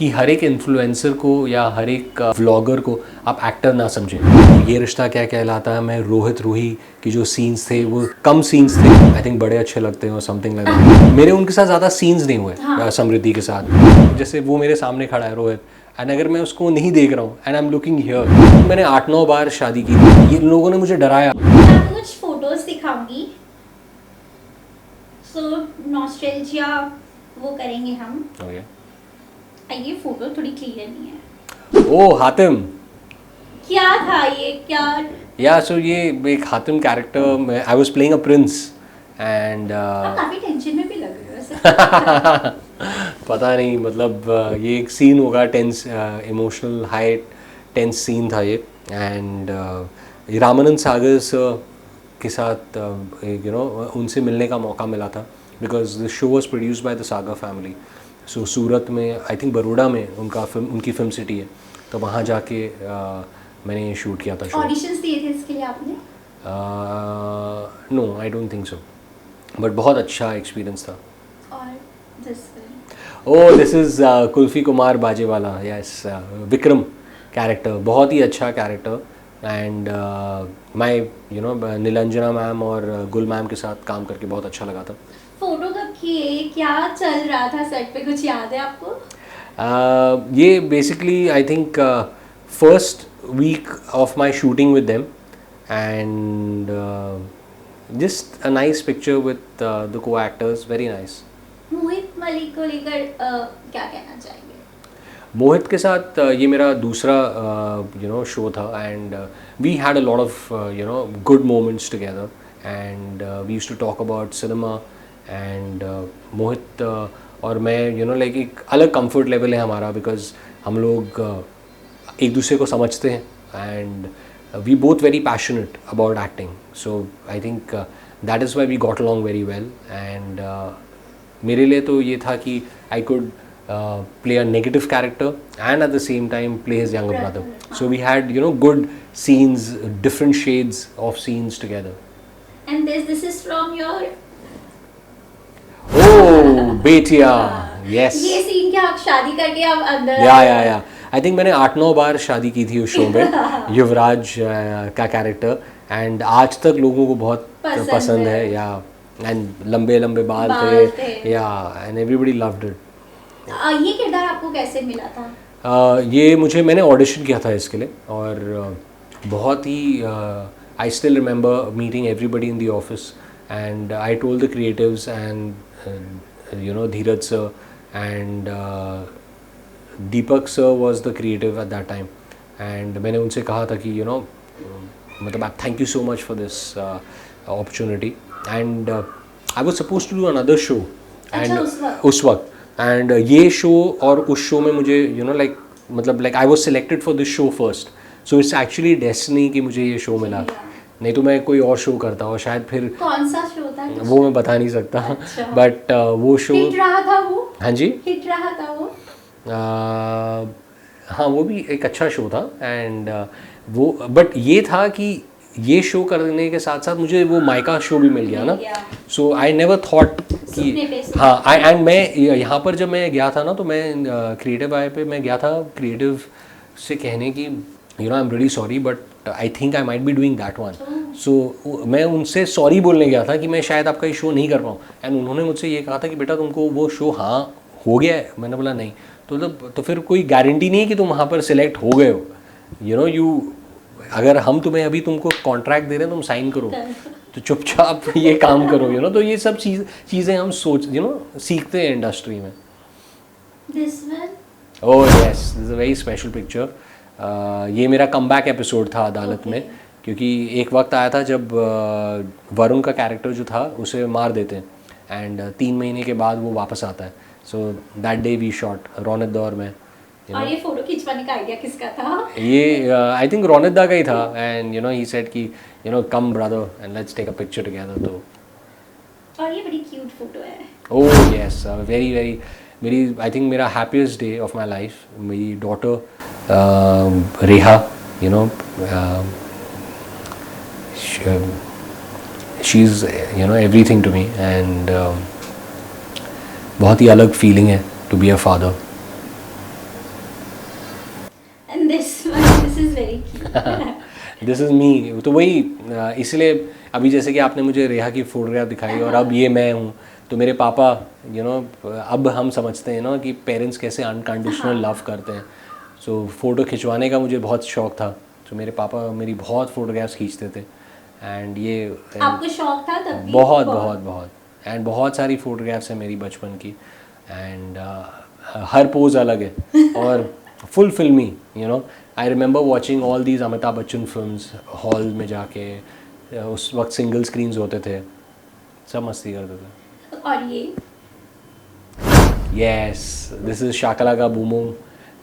कि हर एक इन्फ्लुएंसर को या हर एक व्लॉगर को आप एक्टर ना समझें। ये रिश्ता क्या कहलाता है, मैं रोहित रूही की जो सीन्स थे वो कम सीन्स थे, आई थिंक बड़े अच्छे लगते हैं और समथिंग लाइक दैट। मेरे उनके साथ ज़्यादा सीन्स नहीं हुए समृद्धि के साथ। जैसे वो मेरे सामने खड़ा है रोहित, एंड अगर मैं उसको नहीं देख रहा हूँ and I am looking here, मैंने 8-9 बार शादी की थी, ये लोगों ने मुझे डराया। मैं आपको कुछ फोटोज दिखाऊंगी, सो नॉस्टैल्जिया वो करेंगे हम। ये फोटो थोड़ी क्लियर नहीं है। ओ हातिम, क्या था ये, क्या? या सो ये एक Hatim character, I was playing a prince and आप काफी टेंशन में भी लग रहे हो वैसे। पता नहीं, मतलब ये एक सीन होगा tense, emotional high tense scene था ये। एंड रामानंद सागर सर के साथ उनसे मिलने का मौका मिला था, because the show was produced by the Sagar family. So Surat में, आई थिंक बड़ौदा में उनकी फिल्म सिटी है, तो वहाँ जाके मैंने शूट किया था शो। ऑडिशंस दिए थे इसके लिए आपने? No I don't think so, but बहुत अच्छा एक्सपीरियंस था। और this is Kulfi Kumar Bajewala, yes, Vikram character, बहुत ही अच्छा character. And my Nilanjana ma'am और गुल मैम के साथ काम करके बहुत अच्छा लगा था। फोटो कब किए, क्या चल रहा था सेट पे, कुछ याद है आपको? ये basically I think first week of my shooting with them, and just a nice picture with the co actors, very nice. Mohit Malik को लेकर क्या कहना चाहेंगे? मोहित के साथ ये मेरा दूसरा शो था, and we had a lot of good moments together, and we used to talk about cinema. And Mohit और मैं लाइक एक अलग कंफर्ट लेवल है हमारा, बिकॉज हम लोग एक दूसरे को समझते हैं, and we both very passionate about acting. So I think that is why we got along very well. And मेरे लिए तो ये था कि I could play a negative character and at the same time play his younger brother. So we had good scenes, different shades of scenes together. And this is from your बेटिया, yes. ये scene क्या आप शादी करके आप अंदर? या I think मैंने 8-9 बार शादी की थी उस शो में युवराज का कैरेक्टर, एंड आज तक लोगों को बहुत पसंद है। या एंड लंबे लंबे बाल थे, या एंड एवरीबडी लव्ड इट। ये किरदार आपको कैसे मिला था? मैंने ऑडिशन किया था इसके लिए, और बहुत ही I still remember meeting everybody in the office, and I told the creatives and Dheeraj sir and Deepak sir was the creative at that time, and मैंने उनसे कहा था कि मतलब thank you so much for this opportunity, and I was suppose to do another show, and उस वक्त and ये show और उस शो में मुझे like I was selected for this show first. So it's actually destiny कि मुझे ये शो मिला, नहीं तो मैं कोई और शो करता और शायद फिर। कौन सा शो था? वो मैं बता नहीं सकता। अच्छा। बट वो शो हिट रहा था वो? हाँ जी, हिट रहा था वो। हाँ, वो भी एक अच्छा शो था, एंड वो बट ये था कि ये शो करने के साथ साथ मुझे वो माइका शो भी मिल गया ना। सो आई नेवर थॉट कि हाँ एंड मैं यहाँ पर जब मैं गया था ना, तो मैं क्रिएटिव आई पे मैं गया था क्रिएटिव से कहने की I am really sorry but I think I might be doing that one. So मैं उनसे सॉरी बोलने गया था कि मैं शायद आपका ये शो नहीं कर पाऊँ, एंड उन्होंने मुझसे ये कहा था कि बेटा तुमको वो शो हाँ हो गया है। मैंने बोला नहीं, तो फिर कोई गारंटी नहीं है कि तुम वहाँ पर सिलेक्ट हो गए हो। यू अगर हम तुम्हें अभी तुमको कॉन्ट्रैक्ट दे रहे हैं, तुम साइन करो, तो चुपचाप ये काम करो। तो ये सब चीज़ें हम सीखते हैं इंडस्ट्री में। Oh yes, this is a very special picture. ये मेरा कमबैक एपिसोड था अदालत में, क्योंकि एक वक्त आया था जब वरुण का कैरेक्टर जो था उसे मार देते हैं, एंड 3 महीने के बाद वो वापस आता है। So that day we shot Raunak दौर में। और ये फोटो खिंचवाने का आइडिया किसका था? ये आई थिंक रौनक दा का ही था, एंड ही सेड कि come brother and let's take a picture together. तो और ये बड़ी क्यूट फोटो है। ओह यस, वेरी वेरी मेरी आई थिंक मेरा happiest day of my life. मेरी daughter Reha, she is everything to me, and बहुत ही अलग फीलिंग है to be a father. this one, this is very cute. This is me. तो वही इसलिए अभी जैसे कि आपने मुझे रेहा की फोटोग्राफ दिखाई और अब ये मैं हूँ, तो मेरे पापा अब हम समझते हैं ना कि पेरेंट्स कैसे अनकंडीशनल लव करते हैं। सो फ़ोटो खिंचवाने का मुझे बहुत शौक था, तो मेरे पापा मेरी बहुत फ़ोटोग्राफ्स खींचते थे। एंड ये आपको शौक था तब भी? बहुत बहुत बहुत एंड बहुत सारी फ़ोटोग्राफ्स हैं मेरी बचपन की। एंड हर पोज अलग है और फुल फिल्मी, I remember watching all these Amitabh Bachchan films hall में जाके। उस वक्त सिंगल स्क्रीन्स होते थे, सब मस्ती करते थे। और ये यस, दिस इज शाकला का बूम बूम।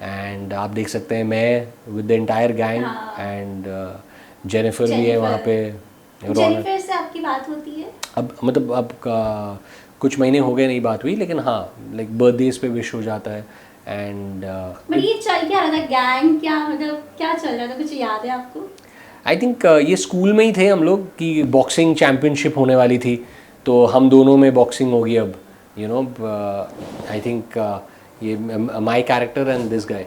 एंड आप देख सकते हैं मैं with the entire gang and Jennifer भी है वहाँ पे। जेनिफर से आपकी बात होती है? अब कुछ महीने हो गए नहीं बात हुई, लेकिन हाँ लाइक बर्थडेज पे विश हो जाता है। एंड बट ये चल क्या रहा था, गैंग क्या, मतलब क्या चल रहा था, कुछ याद है आपको? आई थिंक ये स्कूल में ही थे हम लोग कि बॉक्सिंग चैम्पियनशिप होने वाली थी, तो हम दोनों में बॉक्सिंग होगी अब। आई थिंक ये my character and this guy,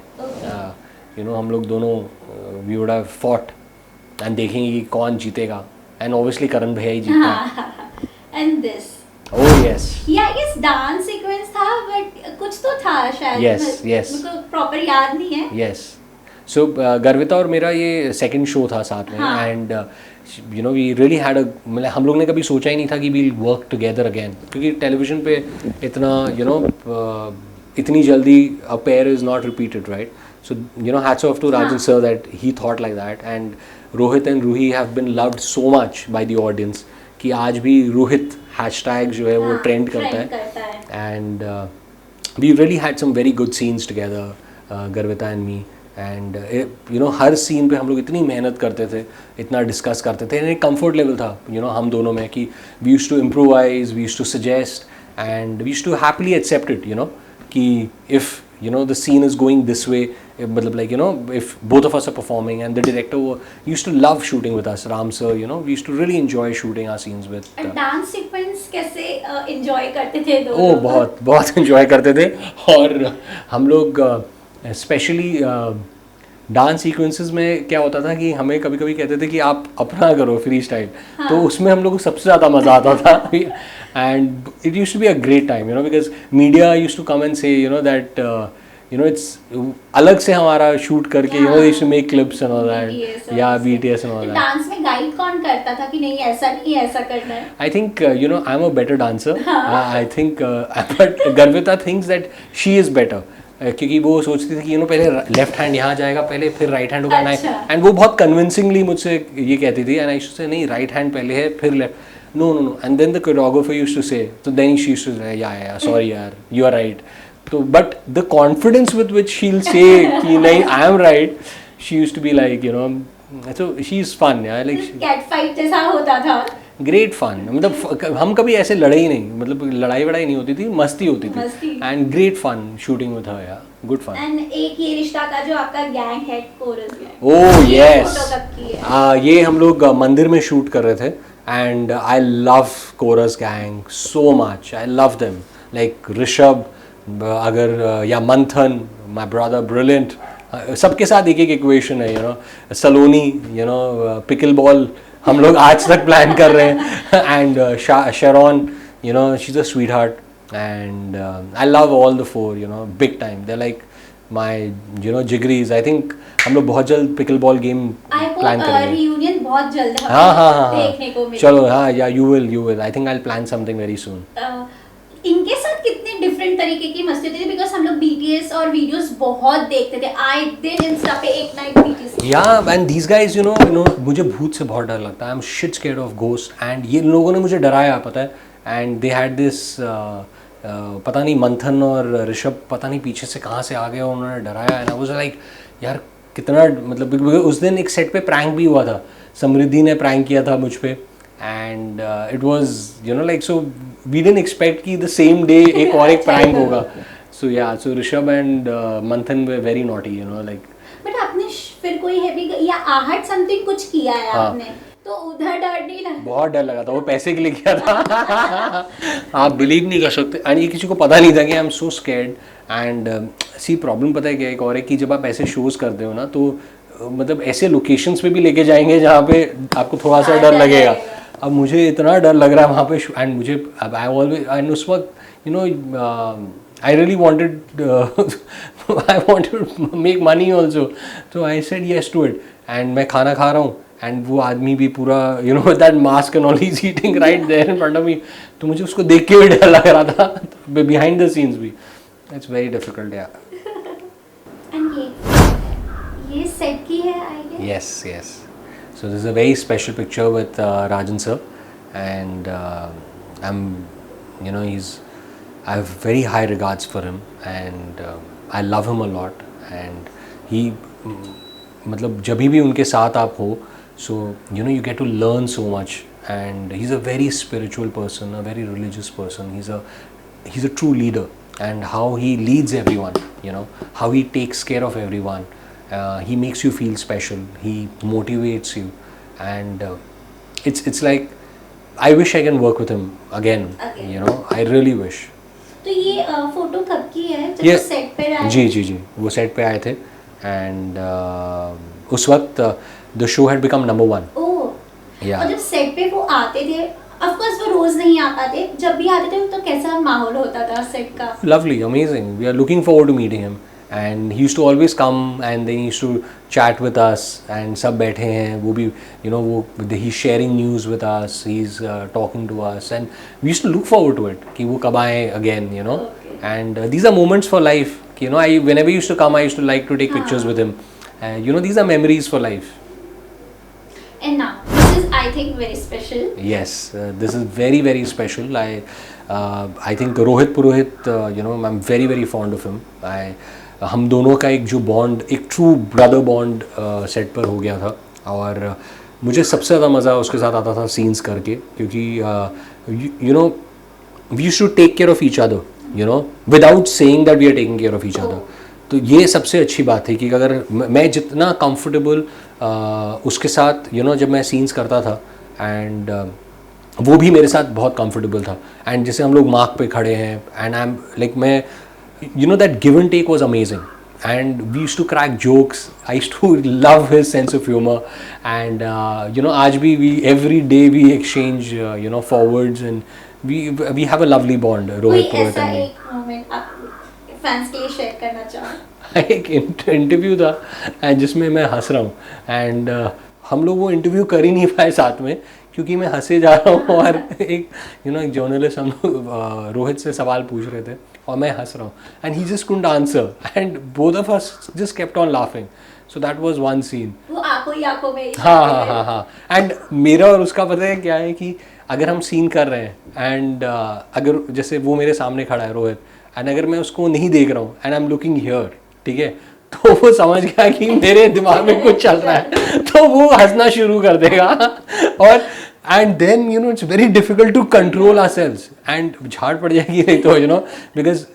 हम लोग दोनों we would have fought and देखेंगे कि कौन जीतेगा। एंड ऑब्वियसली करण भैया ही जीतना है। एंड दिस, ओह यस, या आई गेस डांस सीक्वेंस था, बट कुछ तो था शायद। Yes, yes. मुझे प्रॉपर याद नहीं है। यस। सो गर्विता और मेरा ये सेकंड शो था साथ में। एंड वी रियली हैड मतलब हम लोग ने कभी सोचा ही नहीं था कि वील वर्क टुगेदर अगेन, क्योंकि टेलीविजन पे इतना इतनी जल्दी a pair is not repeated, right? So hats off to Rajan sir that he thought like that. And Rohit and Ruhi have been loved so much by the audience कि आज भी Rohit hashtag जो है वो ट्रेंड करता है। And we really had some very good scenes together, Garvita and me. And हर scene पे हम लोग इतनी मेहनत करते थे, इतना डिस्कस करते थे, एक कंफर्ट लेवल था हम दोनों में कि we used to improvise, we used to suggest and we used to happily accept it, कि if the scene is going this way, मतलब like if both of us are performing, and the director used to love shooting with us, Ram sir, we used to really enjoy shooting our scenes with dance sequence कैसे enjoy करते थे दोनों? ओ बहुत enjoy करते थे। और हम लोग स्पेशली डांस सीक्वेंसेस में क्या होता था कि हमें कभी कभी कहते थे कि आप अपना करो फ्री स्टाइल। तो उसमें हम लोग को सबसे ज़्यादा मज़ा आता था। And it used to be a great time, because media used to come and say that it's अलग से हमारा शूट करके they used to make clips and all that, या BTS and all that. Dance में guide कौन करता था कि नहीं ऐसा नहीं ऐसा करना है? आई think I am a better dancer. I think but Garvita thinks that she is better, क्योंकि वो सोचती थी कि पहले लेफ्ट हैंड यहाँ जाएगा पहले, फिर राइट हैंड होगा। एंड वो बहुत कन्विंसिंगली मुझसे ये कहती थी, एंड आई यूज्ड टू से नहीं राइट हैंड पहले है फिर left, no and then the choreographer used to say, तो देन शी यूज्ड टू से या सॉरी यार यू आर राइट। तो but the confidence with which she will say कि नहीं I am right, she used to be like so she is fun यार, like cat fight जैसा होता था। ग्रेट फन, मतलब हम कभी ऐसे लड़े ही नहीं, मतलब लड़ाई वड़ाई नहीं होती थी, मस्ती होती थी। And great fun shooting with her, या गुड फन। एंड एक ये रिश्ता का जो आपका गैंग है, कोरस गैंग, ओह यस, ये हम लोग मंदिर में शूट कर रहे थे। And I love chorus gang so much, I love them, like Rishabh अगर या मंथन, माय ब्रदर ब्रिलियंट, सबके साथ एक एक इक्वेशन है, सलोनी, पिकल बॉल हम लोग आज तक प्लान कर रहे हैं। And Sharon, she is a sweet heart, and I love all the four, big time, they like my जिगरीज। आई थिंक हम लोग बहुत जल्द पिकल बॉल गेम प्लान करेंगे, रियूनियन बहुत जल्द हाँ देखने को मिलेगा। चलो हाँ, yeah you will I think I will plan something very soon. इनके साथ कितने डिफरेंट तरीके की मस्ती होती थी, बिकॉज हम लोग BTS और वीडियोस बहुत देखते थे, आए दिन इंस्टा पे एक नाइट BTS। या एंड दीस गाइज मुझे भूत से बहुत डर लगता है, I am shit scared of ghost, and ये लोगों ने मुझे डराया पता है। एंड दे हैड दिस पता नहीं मंथन और ऋषभ पता नहीं पीछे से कहाँ से आ गए, उन्होंने डराया। एंड आई वाज लाइक यार कितना, मतलब उस दिन एक सेट पे प्रैंक भी हुआ था, समृद्धि ने प्रैंक किया था मुझ पे। And it was like so we didn't expect कि द सेम डे एक और एक प्रैंक होगा। सो या सो ऋषभ एंड मंथन वे वेरी नॉटी, लाइक। बट आपने फिर कोई हैवी या आहट समथिंग कुछ किया है आपने? तो उधर डर नहीं लगा? बहुत डर लगा था, वो पैसे के लिए किया था। आप बिलीव नहीं कर सकते, एंड ये किसी को पता नहीं था कि I am so scared. And see problem पता है क्या एक और है कि जब आप ऐसे शोज करते हो ना तो मतलब ऐसे लोकेशंस पे भी लेके जाएंगे जहाँ पे आपको थोड़ा सा डर लगेगा। अब मुझे इतना डर लग रहा है वहाँ पे, एंड मुझे आई ऑलवेज, एंड उस वक्त you know I really wanted I wanted to make money also, तो I said yes to it. And मैं खाना खा रहा हूँ एंड वो आदमी भी पूरा you know that mask and all he is eating right there in front of me, तो मुझे उसको देख के भी डर लग रहा था बिहाइंड द सीन्स भी। इट्स वेरी डिफिकल्ट यार। एंड ये सेट की है I guess? Yes, yes. So this is a very special picture with Rajan sir, and I'm, you know, I have very high regards for him, and I love him a lot, and he, मतलब जब भी उनके साथ आप हो, so you know you get to learn so much, and he's a very spiritual person, a very religious person. He's a true leader, and how he leads everyone, you know, how he takes care of everyone. He makes you feel special. He motivates you, and it's like I wish I can work with him again. You know, I really wish. तो ये photo कब की है जब ये set पे आए? जी वो सेट पे आए थे, एंड उस वक्त the show had become number 1. ओह। और जब सेट पे वो आते थे, ऑफ कोर्स वो रोज नहीं आ पाते, जब भी आते थे तो कैसा माहौल होता था सेट का? Lovely, amazing. We are looking forward to meeting him. And he used to always come and then he used to chat with us, and सब बैठे हैं वो भी, you know, वो he's sharing news with us, he's talking to us, and we used to look forward to it कि वो कब आए again, you know. Okay. And these are moments for life, you know. Whenever he used to come, I used to like to take pictures with him. You know, these are memories for life. And now this is I think very special. Yes, this is very very special. I think Rohit Purohit, you know, I'm very very fond of him. हम दोनों का एक जो bond, एक true brother bond set पर हो गया था, और मुझे सबसे ज़्यादा मज़ा उसके साथ आता था सीन्स करके, क्योंकि you know we used to take care of each other, you know, without saying that we are taking care of each other. तो ये सबसे अच्छी बात है कि अगर मैं जितना कंफर्टेबल उसके साथ, यू नो, जब मैं सीन्स करता था, एंड वो भी मेरे साथ बहुत कंफर्टेबल था, एंड जैसे हम लोग मार्क पे खड़े हैं, एंड आई एम लाइक, मैं, you know, that give and take was amazing, and we used to crack jokes. I used to love his sense of humor, and you know, आज भी every day we exchange you know, forwards, and we have a lovely bond, Rohit कोई Purohit ऐसा and me. एक moment आप fans के लिए share करना चाहो? एक इंटरव्यू था and जिसमें मैं हंस रहा हूँ, एंड हम लोग वो इंटरव्यू कर ही नहीं पाए साथ में, क्योंकि मैं हंसे जा रहा हूँ, और एक यू नो एक जर्नलिस्ट हम लोग रोहित से सवाल पूछ रहे थे और मैं हंस रहा हूँ, and he just couldn't answer, and both of us just kept on laughing. So that was one scene. वो आंखों ही आंखों में हाँ. एंड मेरा और उसका पता है क्या है कि अगर हम सीन कर रहे हैं, एंड अगर जैसे वो मेरे सामने खड़ा है रोहित, एंड अगर मैं उसको नहीं देख रहा हूँ and I am looking here, ठीक है, तो वो समझ गया कि मेरे दिमाग में कुछ चल रहा है, तो वो हंसना शुरू कर देगा. और and then you know it's very difficult to control ourselves, and झाड़ पड़ जाएगी नहीं तो, यू नो, बिकॉज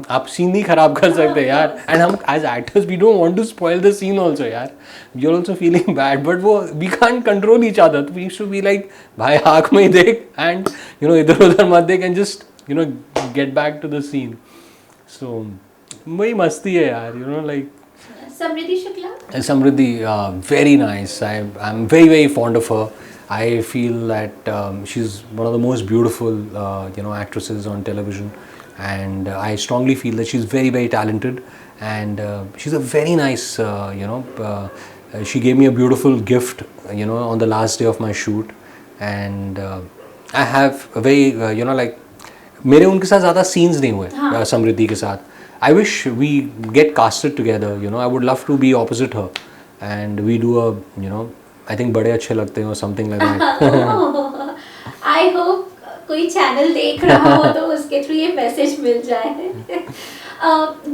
आप सीन नहीं खराब कर सकते यार, एंड हम as actors we don't want to spoil the scene also यार, you are also feeling bad, but वो we can't control each other, we used to be like भाई आँख में ही देख, एंड यू नो इधर उधर मत देख, and just you know get back to the scene. So वही मस्ती है यार, you know, like Samriddhi Shukla. Samriddhi, very nice. I'm very very fond of her. I feel that she's one of the most beautiful you know, actresses on television, and I strongly feel that she's very very talented, and she's a very nice you know, she gave me a beautiful gift, you know, on the last day of my shoot, and I have a very you know, like, मेरे उनके साथ ज़्यादा scenes नहीं हुए समृद्धि के साथ. I wish we get casted together, you know. I would love to be opposite her, and we do a, you know, I think बड़े अच्छे लगते हैं or something like that. I hope कोई चैनल देख रहा हो तो उसके थ्रू ये मैसेज मिल जाए.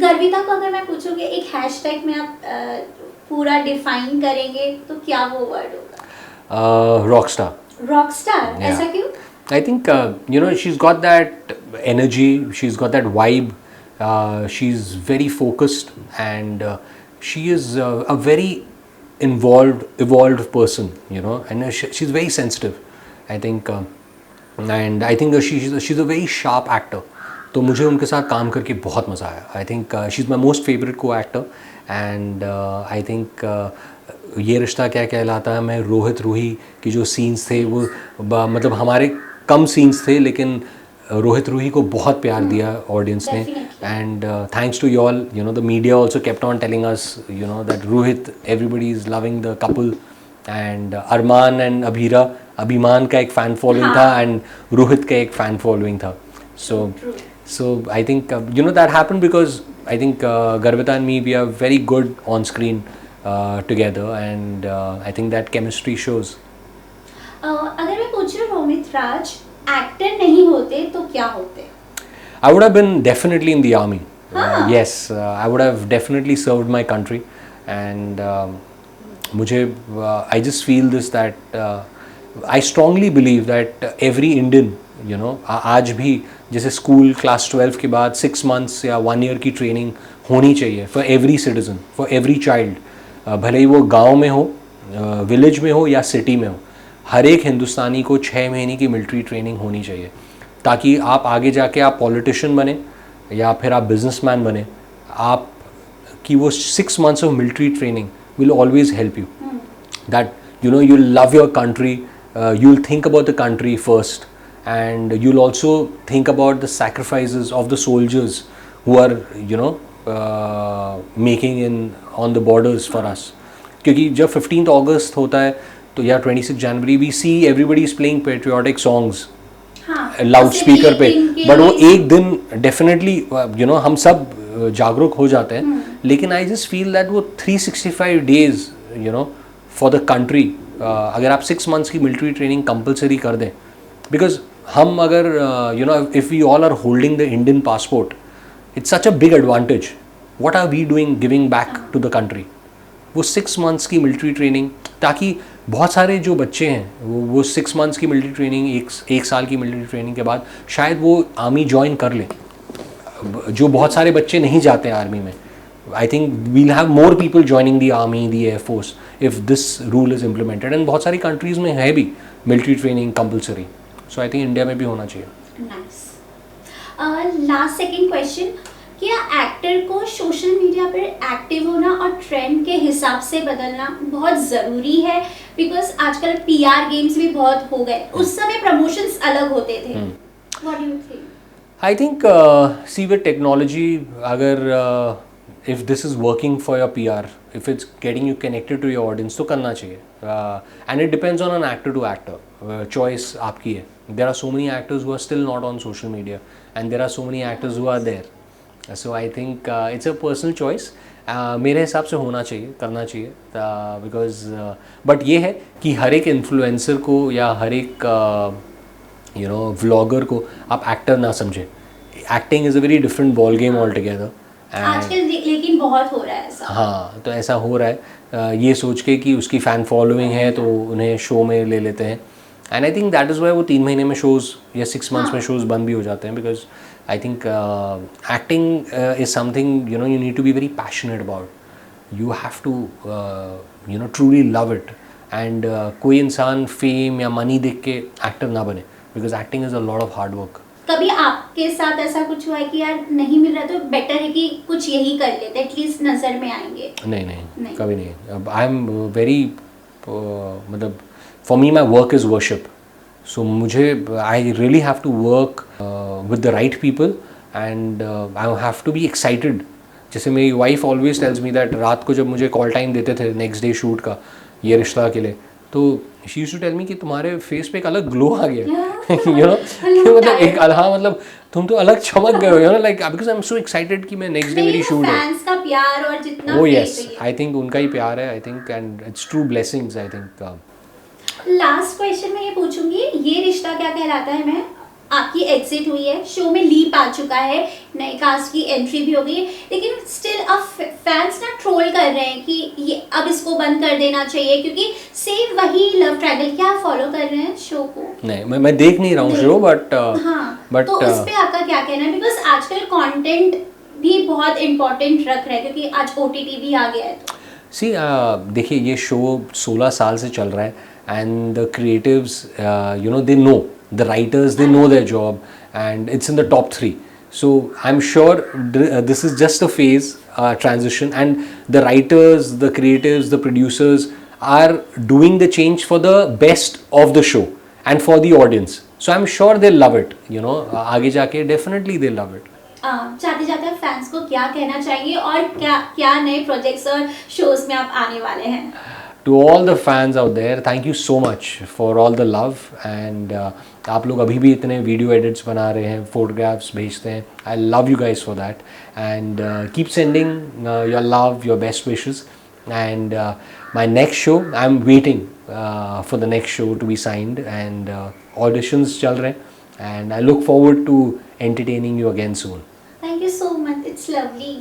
गर्विता को अगर मैं पूछूंगी एक हैशटैग में आप पूरा डिफाइन करेंगे तो क्या वो वर्ड होगा? Rockstar. Rockstar. Yeah. ऐसा क्यों? I think you know, she's got that energy, she's got that vibe. She's very focused, and she is a very evolved person, you know, and she's very sensitive, I think, and I think she's a very sharp actor. तो मुझे उनके साथ काम करके बहुत मज़ा आया. I think she's my most favorite co-actor, and I think ये रिश्ता क्या कहलाता है में रोहित रूही की जो सीन्स थे वो मतलब हमारे कम सीन्स थे, लेकिन रोहित रूही को बहुत प्यार दिया ऑडियंस ने. And thanks to you all, you know, the media also kept on telling us, you know, that Rohit, everybody is loving the couple, and Armaan and Abhimaan का एक फ़ैन फॉलोइंग था, एंड रोहित का एक फ़ैन फॉलोइंग था. So I think you know that happened because I think Garvita and me, we are very good on screen together, and I think that chemistry shows. अगर मैं पूछूं रोमित राज actor नहीं होते तो क्या होते? I would have been definitely in the army. Yes, I would have definitely served my country, and मुझे I just feel this that I strongly believe that every Indian, you know, आज भी जैसे school class 12 के बाद 6 months या 1 year की training होनी चाहिए for every citizen, for every child, भले ही वो गांव में हो, विलेज में हो या सिटी में हो. हर एक हिंदुस्तानी को 6 महीने की मिलिट्री ट्रेनिंग होनी चाहिए, ताकि आप आगे जाके आप पॉलिटिशियन बने या फिर आप बिजनेसमैन बने. आप की वो 6 months of military training will always help you, that you know you'll love your country, you'll think about the country first, and you'll also think about the sacrifices of the soldiers who are, you know, making in on the borders for us. क्योंकि जब 15th August होता है तो या 26 January we see everybody is playing patriotic songs loud speaker पे, but वो एक दिन डेफिनेटली यू नो हम सब जागरूक हो जाते हैं, लेकिन आई जस्ट फील दैट वो 365 days you know for the country, अगर आप 6 months की मिलिट्री ट्रेनिंग कंपलसरी कर दें, बिकॉज हम अगर you know if we all are holding the Indian passport, it's such a big advantage. What are we doing giving back to the country? वो 6 months की military training, ताकि बहुत सारे जो बच्चे हैं वो 6 months की मिलिट्री ट्रेनिंग, एक साल की मिलिट्री ट्रेनिंग के बाद शायद वो आर्मी ज्वाइन कर लें. जो बहुत सारे बच्चे नहीं जाते हैं आर्मी में. I think we'll have more people joining the army, the air force, if this rule is implemented. And बहुत सारी कंट्रीज़ में है भी military training compulsory. So I think India में भी होना चाहिए. नाइस. लास्ट सेकंड क्वेश्चन, क्या एक्टर को सोशल मीडिया पर एक्टिव होना और ट्रेंड के हिसाब से बदलना बहुत ज़रूरी है? बिकॉज आजकल पीआर गेम्स भी बहुत हो गए, उस समय प्रमोशंस अलग होते थे. What do you think? I think see with technology, अगर if this is working for your PR, if it's getting you connected to your audience, तो करना चाहिए. And it depends on an actor to actor, choice आपकी है. There are so many actors who are still not on social media, and there are so many actors who are there. So I think it's a personal choice. मेरे हिसाब से होना चाहिए, करना चाहिए, because but ये है कि हर एक इन्फ्लुएंसर को या हर एक यू नो व्लॉगर को आप एक्टर ना समझें. Acting is a very different ball game all together. आजकल लेकिन बहुत हो रहा है ऐसा. हाँ, तो ऐसा हो रहा है ये सोच के कि उसकी फ़ैन फॉलोइंग है तो उन्हें शो में ले लेते हैं. And I think that is Y वो 3 महीने में शोज़ या 6 months में शोज़ बंद भी हो जाते हैं. Because I think acting is something, you know, you need to be very passionate about. You have to you know truly love it. And कोई इंसान फेम या मनी देख के एक्टर ना बने, because acting is a lot of hard work. कभी आपके साथ ऐसा कुछ हुआ है कि यार नहीं मिल रहा तो बेटर है कि कुछ यही कर लेते, एटलीस्ट नज़र में आएंगे? नहीं, कभी नहीं. आई एम वेरी मतलब for me my work is worship. So मुझे I really have to work with the right people, and I have to be excited. जैसे मेरी wife always tells me that रात को जब मुझे कॉल टाइम देते थे नेक्स्ट डे शूट का ये रिश्ता के लिए, तो she used to tell me कि तुम्हारे फेस पे एक अलग ग्लो आ गया. यू नो मतलब एक हाँ मतलब तुम तो अलग चमक गए हो, you know like, because I am so excited कि मैं नेक्स्ट डे मेरी शूट है. फैंस का प्यार और जितना ओह यस, आई थिंक उनका ही प्यार है, I think, and it's true blessings, I think. Last question मैं ये पूछूंगी, ये रिश्ता क्या कहलाता है मैं आपकी एग्जिट हुई है, शो में लीप आ चुका है, नए कास्ट की एंट्री भी हो गई है, लेकिन स्टिल अब फैंस ना ट्रोल कर रहे हैं कि ये अब इसको बंद कर देना चाहिए क्योंकि सेम वही लव ट्रायंगल. क्या फॉलो कर रहे हैं शो को? नहीं, मैं देख नहीं रहा हूँ शो, बट हाँ, तो उस पे आपका क्या कहना है? बिकॉज आजकल कंटेंट भी बहुत इंपॉर्टेंट रख रहा है क्योंकि आज OTT भी आ गया है. तो सी देखिए ये शो 16 साल से चल रहा है and the creatives you know they know the writers they know their job and it's in the top 3. So I'm sure this is just a phase transition, and the writers, the creatives, the producers are doing the change for the best of the show and for the audience. So I'm sure they'll love it. You know, आगे जाके definitely they'll love it. जाते जाते आप fans को क्या कहना चाहेंगे और क्या क्या नए प्रोजेक्ट्स और शोज में आप आने वाले हैं? To all the fans out there, thank you so much for all the love and आप लोग अभी भी इतने वीडियो एडिट्स बना रहे हैं, फोटोग्राफ्स भेजते हैं. I love you guys for that and keep sending your love, your best wishes and my next show, I'm waiting for the next show to be signed and auditions चल रहे हैं and I look forward to entertaining you again soon. Thank you so much. It's lovely.